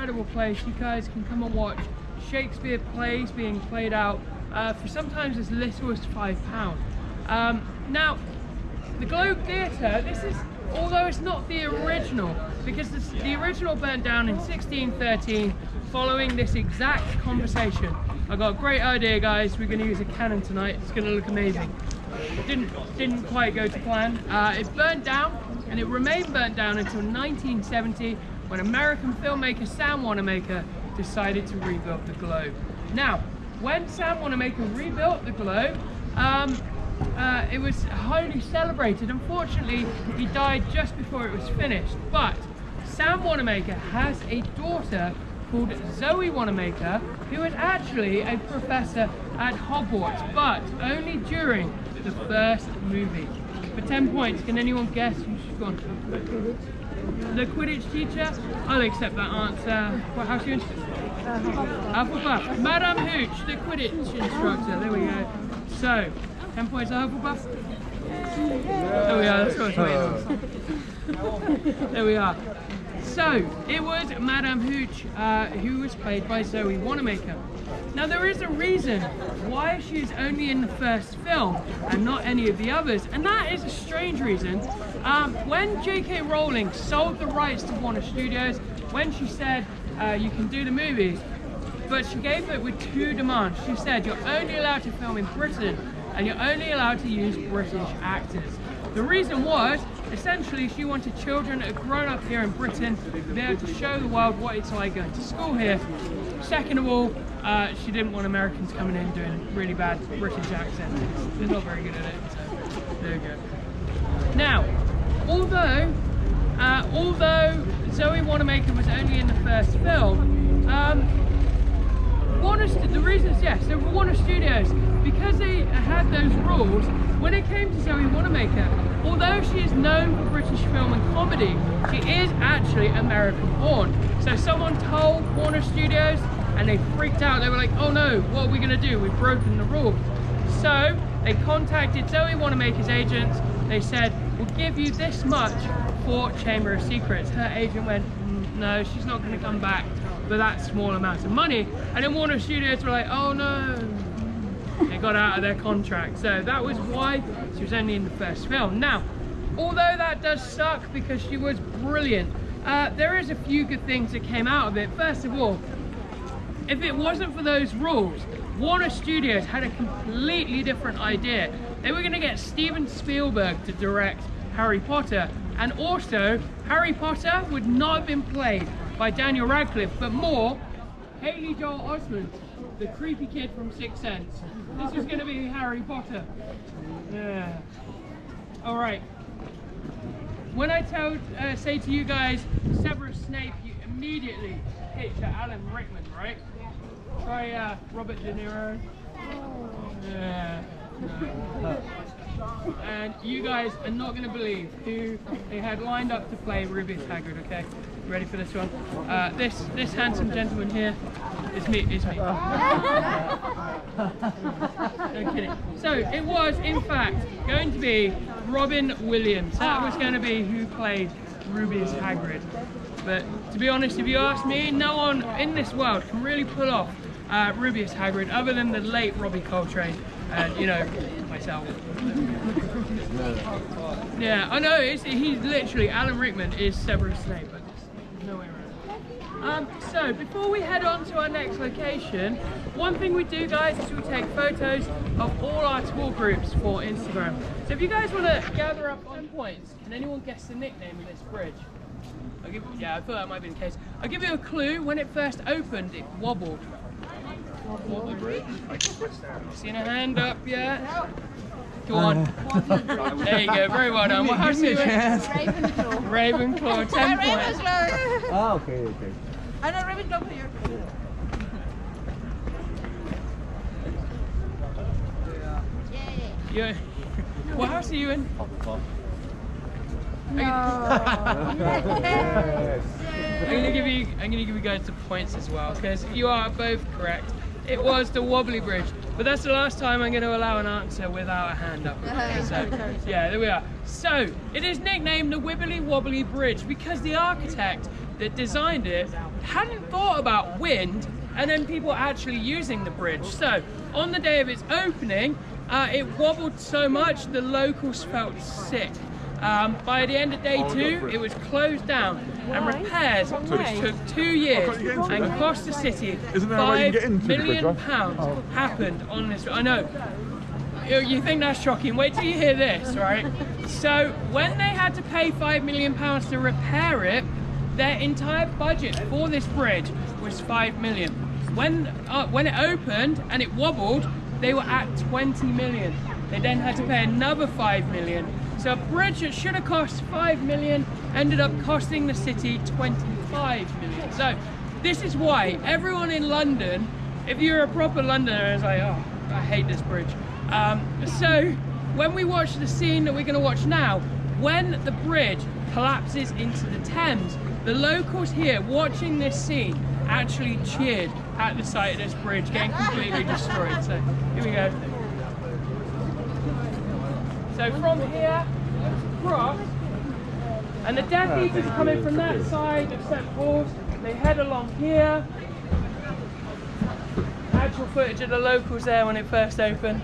incredible place. You guys can come and watch Shakespeare plays being played out for sometimes as little as £5. Now, the Globe Theatre, this is, although it's not the original, because the original burnt down in 1613 following this exact conversation. I got a great idea, guys. We're going to use a cannon tonight. It's going to look amazing. Didn't quite go to plan. It burnt down, and it remained burnt down until 1970, when American filmmaker Sam Wanamaker decided to rebuild the Globe. Now, when Sam Wanamaker rebuilt the Globe, it was highly celebrated. Unfortunately, he died just before it was finished. But Sam Wanamaker has a daughter called Zoe Wanamaker, who is actually a professor at Hogwarts, but only during the first movie. For 10 points, can anyone guess who she's gone? The Quidditch teacher? I'll accept that answer. How's she in? Hufflepuff. Madame Hooch, the Quidditch instructor. There we go. So, 10 points to Hufflepuff. There we are, that's what I was waiting on. There we are. So, it was Madame Hooch who was played by Zoe Wanamaker. Now, there is a reason why she's only in the first film and not any of the others, and that is a strange reason. When J.K. Rowling sold the rights to Warner Studios, when she said you can do the movies, but she gave it with two demands. She said you're only allowed to film in Britain and you're only allowed to use British actors. The reason was, essentially, she wanted children that had grown up here in Britain to be able to show the world what it's like going to school here. Second of all, she didn't want Americans coming in doing really bad British accents. They're not very good at it, so there you go. Now, although Zoe Wanamaker was only in the first film, the reasons, yes, so Warner Studios, because they had those rules, when it came to Zoe Wanamaker, although she is known for British film and comedy, she is actually American born. So someone told Warner Studios and they freaked out. They were like, oh no, what are we going to do? We've broken the rules. So they contacted Zoe Wanamaker's agents. They said, we'll give you this much for Chamber of Secrets. Her agent went, no, she's not going to come back for that small amount of money. And then Warner Studios were like, oh no. They got out of their contract. So that was why she was only in the first film. Now, although that does suck because she was brilliant, there is a few good things that came out of it. First of all, if it wasn't for those rules, Warner Studios had a completely different idea. They were going to get Steven Spielberg to direct Harry Potter, and also Harry Potter would not have been played by Daniel Radcliffe, but more Haley Joel Osment, the creepy kid from Sixth Sense. This was going to be Harry Potter. Yeah. All right. When I say to you guys Severus Snape, you immediately picture Alan Rickman, right? Try Robert De Niro. Yeah. No. And you guys are not going to believe who they had lined up to play Rubeus Hagrid. Okay, ready for this one? This handsome gentleman here is me. No kidding. So it was, in fact, going to be Robin Williams. That was going to be who played Rubeus Hagrid. But to be honest, if you ask me, no one in this world can really pull off Rubeus Hagrid other than the late Robbie Coltrane and, you know, myself. Yeah, I know, he's literally, Alan Rickman is Severus Snape, but there's no way around it. So, before we head on to our next location, one thing we do, guys, is we take photos of all our tour groups for Instagram. So if you guys want to gather up 10 points, can anyone guess the nickname of this bridge? Yeah, I thought that might be the case. I'll give you a clue. When it first opened, it wobbled. Wobble bridge. Seen a hand up yet? Go on. There you go. Very well done. What house are you in? Ravenclaw. Ravenclaw. 10 points. Oh, okay. I know Ravenclaw for your. Yeah. What house are you in? No. I'm gonna give you guys the points as well, because you are both correct. It was the wobbly bridge. But that's the last time I'm going to allow an answer without a hand up. So, yeah, there we are. So, it is nicknamed the Wibbly Wobbly Bridge because the architect that designed it hadn't thought about wind and then people actually using the bridge. So, on the day of its opening, it wobbled so much the locals felt sick. By the end of day 2, it was closed down and repairs, which took 2 years and cost the city £5 million happened on this. I know, you think that's shocking. Wait till you hear this, right? So when they had to pay £5 million to repair it, their entire budget for this bridge was £5 million. When it opened and it wobbled, they were at 20 million. They then had to pay another 5 million. So a bridge that should have cost 5 million ended up costing the city 25 million. So this is why everyone in London, if you're a proper Londoner, is like, oh, I hate this bridge. So when we watch the scene that we're going to watch now, when the bridge collapses into the Thames, the locals here watching this scene actually cheered at the sight of this bridge getting completely destroyed. So here we go. So from here, across, and the Death Eaters are coming from that side of St. Paul's. They head along here. Actual footage of the locals there when it first opened.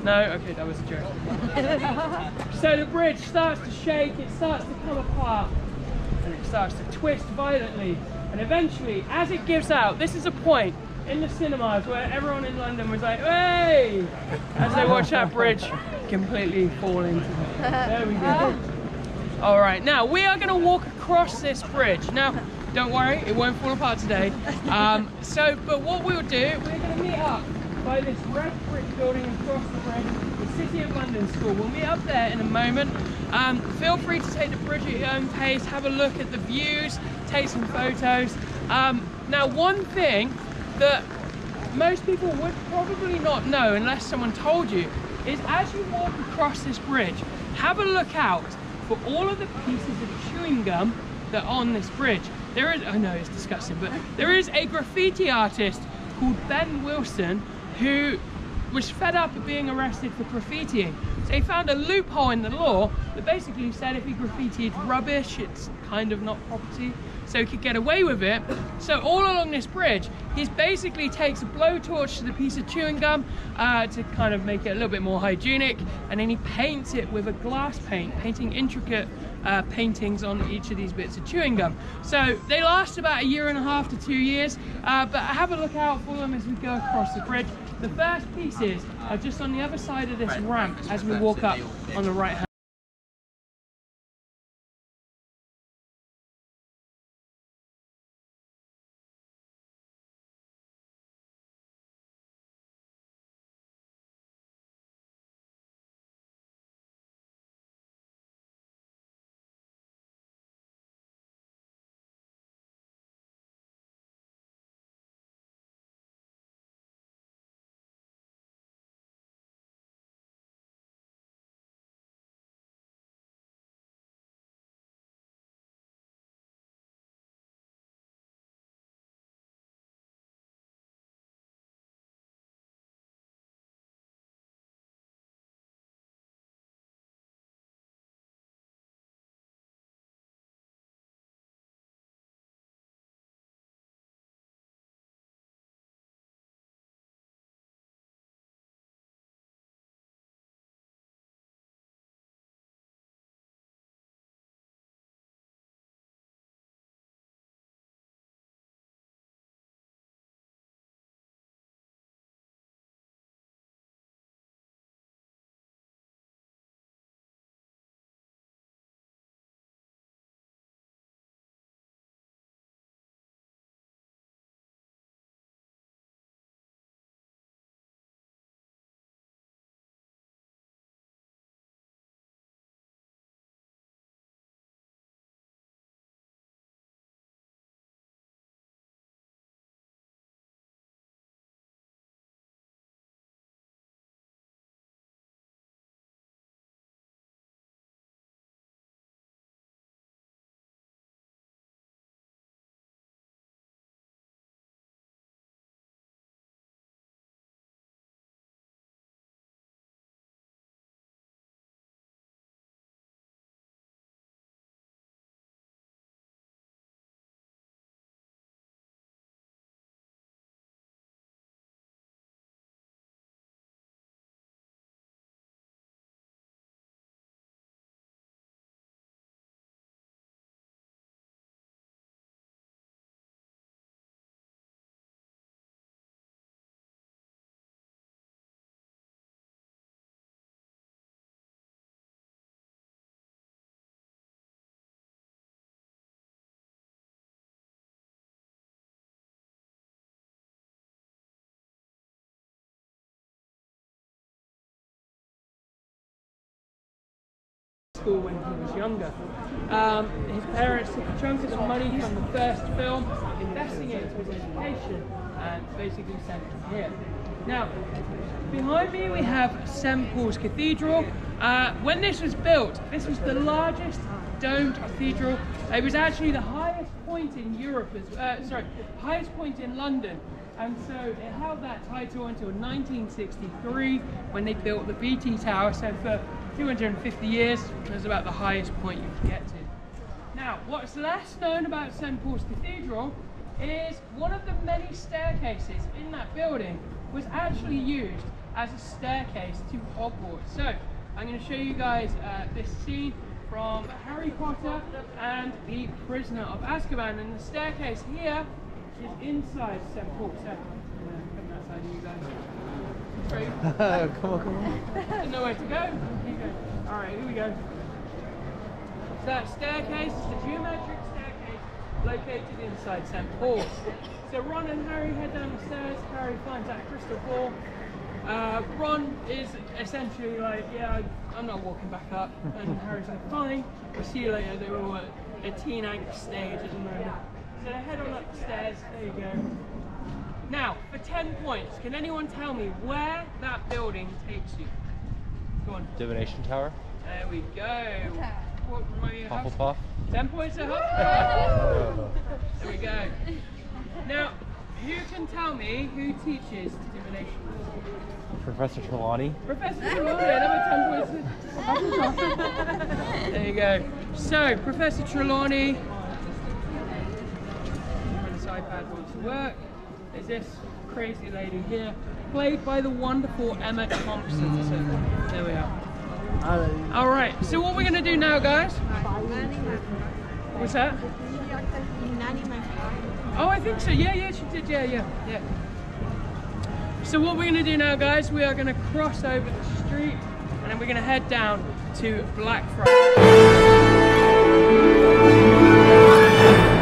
No? Okay, that was a joke. So the bridge starts to shake, it starts to come apart, and it starts to twist violently. And eventually, as it gives out, this is a point in the cinemas where everyone in London was like, hey! As they watch that bridge completely fall into it. There we go. All right, now we are gonna walk across this bridge. Now, don't worry, it won't fall apart today. But what we'll do, we're gonna meet up by this red brick building across the bridge, the City of London School. We'll meet up there in a moment. Feel free to take the bridge at your own pace, have a look at the views, take some photos. Now, one thing that most people would probably not know unless someone told you is as you walk across this bridge, have a look out for all of the pieces of chewing gum that are on this bridge. There is, I know it's disgusting, but there is a graffiti artist called Ben Wilson who was fed up of being arrested for graffitiing. So he found a loophole in the law that basically said if he graffitied rubbish, it's kind of not property, so he could get away with it. So all along this bridge, he basically takes a blowtorch to the piece of chewing gum to kind of make it a little bit more hygienic, and then he paints it with a glass paint, painting intricate paintings on each of these bits of chewing gum. So they last about 1.5 to 2 years, but have a look out for them as we go across the bridge. The first pieces are just on the other side of this ramp as we walk up on the right hand. school when he was younger. His parents took a chunk of the money from the first film, investing it into his education, and basically sent him here. Now, behind me we have St. Paul's Cathedral. When this was built, this was the largest domed cathedral. It was actually the highest point in Europe, highest point in London. And so it held that title until 1963 when they built the BT Tower. So for 250 years, it was about the highest point you could get to. Now, what's less known about St. Paul's Cathedral is one of the many staircases in that building was actually used as a staircase to Hogwarts. So I'm going to show you guys this scene from Harry Potter and the Prisoner of Azkaban, and the staircase here is inside St. Paul. So I'm going to come outside you guys. Come on. There's nowhere to go. Keep going. Alright, here we go. So that staircase is the geometric staircase located inside St. Paul's. So Ron and Harry head down the stairs. Harry finds that crystal ball. Ron is essentially like, yeah, I'm not walking back up. And Harry's like, fine, we'll see you later. They were all at a teen angst stage at the moment. So they head on up the stairs. There you go. Now, for 10 points, can anyone tell me where that building takes you? Go on. Divination Tower. There we go. What remind you of Hufflepuff. 10 points to Hufflepuff. There we go. Now, who can tell me who teaches divination? Professor Trelawney. Professor Trelawney, another 10 points to Hufflepuff. There you go. So, Professor Trelawney, when this iPad wants to work, there's this crazy lady here, played by the wonderful Emma Thompson. So, there we are. Alright, so what we're going to do now, guys? What's that? Oh, I think so. Yeah, she did. Yeah. So what we're going to do now, guys, we are going to cross over the street and then we're going to head down to Blackfriars.